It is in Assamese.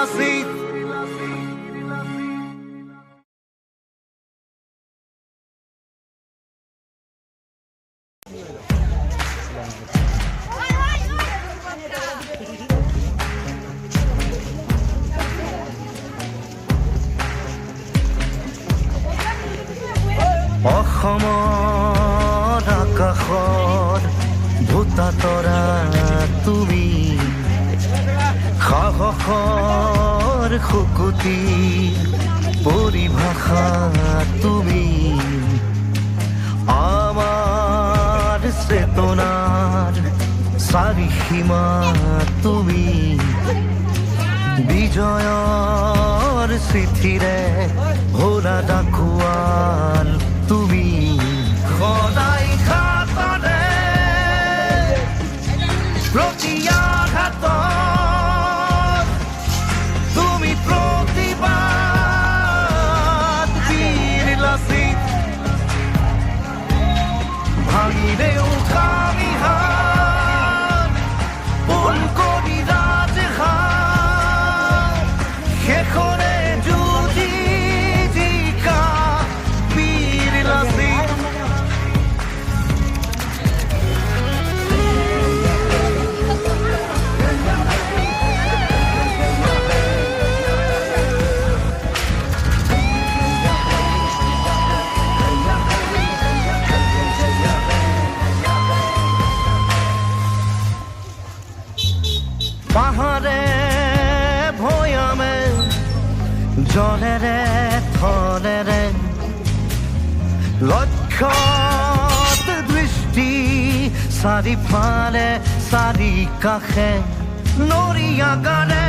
লাচি অসমৰ আকাশৰ ভূতা তৰা তুমি সাহসৰ শুকুতি পৰিভাষা তুমি আমাৰ চেতনাৰ চাৰিসীমা তুমি বিজয়ৰ চিঠিৰে ভৰা ডাকুৱাল তুমি সদায় ঘাটৰে প্ৰতিয়াঘাতত তুমি প্ৰতিবাদ বীৰ লাচিত ভাঙিলে উঠামি হাত পোন কৰি ৰাজহাত শেষৰে যুঁজি জিকা বীৰ লাচিত পাহাৰে ভৈয়ামে জলেৰে থলেৰে লক্ষ্যত দৃষ্টি চাৰিফালে চাৰি কাষে নৰিয়া গাৰে